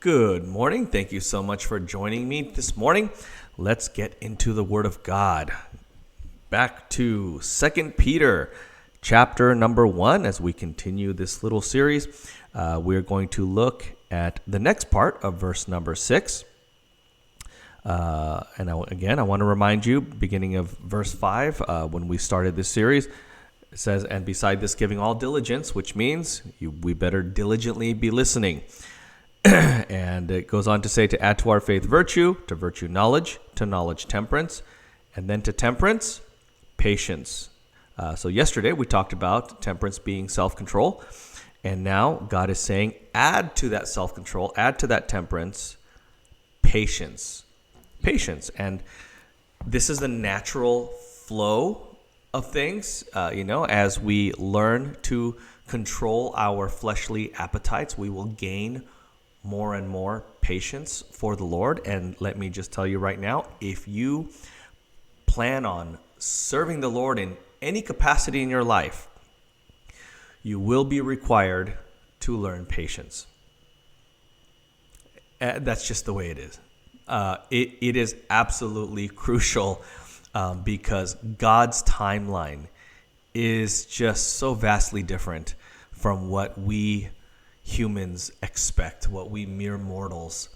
Good morning. Thank you so much for joining me this morning. Let's get into the Word of God. Back to 2 Peter chapter number 1 as we continue this little series. We're going to look at the next part of verse number 6. I want to remind you, beginning of verse 5, when we started this series, it says, "And beside this giving all diligence," which means we better diligently be listening. And it goes on to say, to add to our faith virtue, to virtue knowledge, to knowledge temperance, and then to temperance, patience. So yesterday we talked about temperance being self-control. And now God is saying, add to that self-control, add to that temperance, patience. Patience. And this is the natural flow of things. As we learn to control our fleshly appetites, we will gain more and more patience for the Lord. And let me just tell you right now, if you plan on serving the Lord in any capacity in your life, you will be required to learn patience. That's just the way it is. It is absolutely crucial because God's timeline is just so vastly different from what we humans expect, what we mere mortals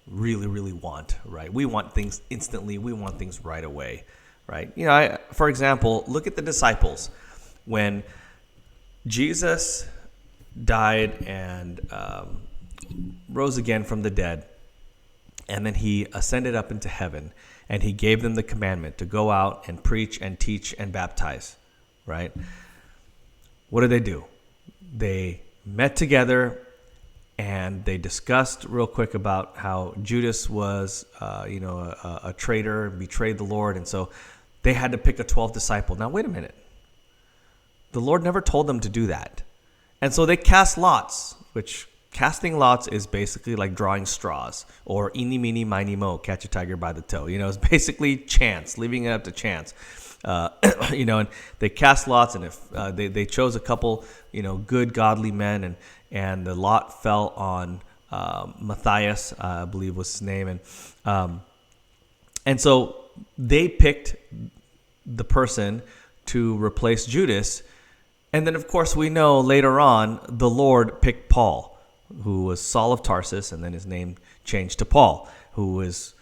really, really want, right? We want things instantly. We want things right away, right? For example, look at the disciples. When Jesus died and rose again from the dead, and then he ascended up into heaven, and he gave them the commandment to go out and preach and teach and baptize, right? What did they do? They met together and they discussed real quick about how Judas was, a traitor, betrayed the Lord. And so they had to pick a 12th disciple. Now, wait a minute. The Lord never told them to do that. And so they cast lots, which casting lots is basically like drawing straws, or eeny, meeny, miny, mo, catch a tiger by the toe. It's basically chance, leaving it up to chance. And they cast lots, and if they chose a couple, good godly men, and the lot fell on Matthias, I believe was his name, and so they picked the person to replace Judas, and then of course we know later on the Lord picked Paul, who was Saul of Tarsus, and then his name changed to Paul, who was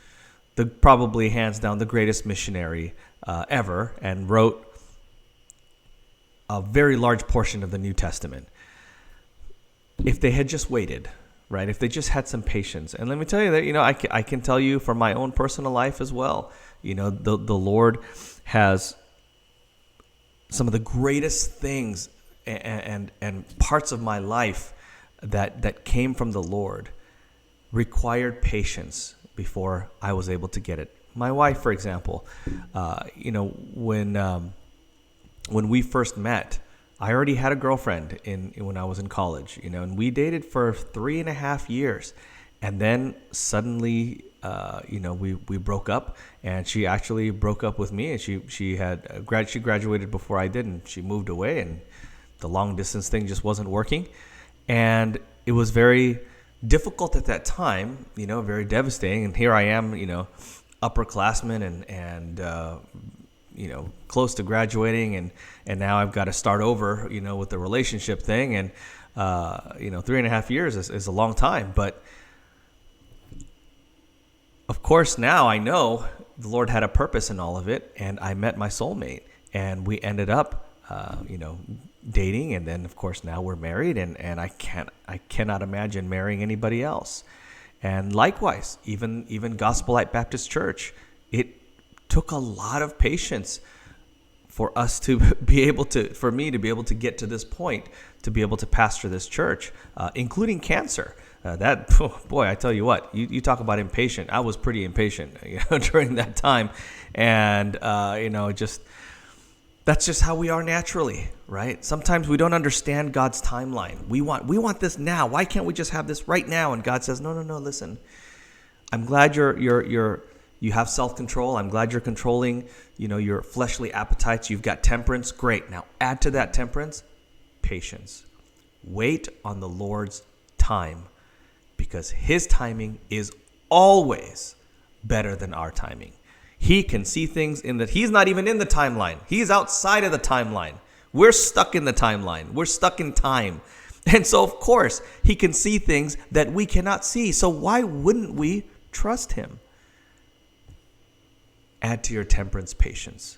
probably hands down the greatest missionary ever, and wrote a very large portion of the New Testament. If they had just waited, right? If they just had some patience. And let me tell you that, I can tell you from my own personal life as well, the Lord has some of the greatest things and parts of my life that came from the Lord required patience before I was able to get it. My wife, for example, when we first met, I already had a girlfriend when I was in college, and we dated for 3.5 years, and then suddenly, we broke up, and she actually broke up with me, and she graduated before I did, and she moved away, and the long distance thing just wasn't working, and it was very difficult at that time, very devastating, and here I am, upperclassman and close to graduating, and now I've got to start over, with the relationship thing, and 3.5 years is a long time, but of course now I know the Lord had a purpose in all of it, and I met my soulmate, and we ended up, dating, and then of course now we're married, and I cannot imagine marrying anybody else. And likewise, even Gospel Light Baptist Church, it took a lot of patience for us to for me to be able to get to this point, to be able to pastor this church, including cancer. I tell you what, you talk about impatient. I was pretty impatient, during that time, and that's just how we are naturally, right? Sometimes we don't understand God's timeline. We want this now. Why can't we just have this right now? And God says, no. Listen, I'm glad you have self-control. I'm glad you're controlling, your fleshly appetites. You've got temperance. Great. Now add to that temperance, patience. Wait on the Lord's time, because his timing is always better than our timing. He can see things in that he's not even in the timeline. He's outside of the timeline. We're stuck in the timeline. We're stuck in time. And so, of course, he can see things that we cannot see. So why wouldn't we trust him? Add to your temperance patience.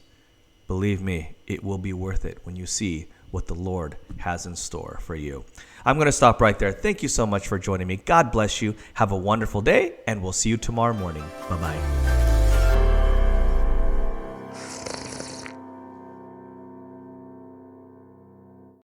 Believe me, it will be worth it when you see what the Lord has in store for you. I'm going to stop right there. Thank you so much for joining me. God bless you. Have a wonderful day, and we'll see you tomorrow morning. Bye-bye.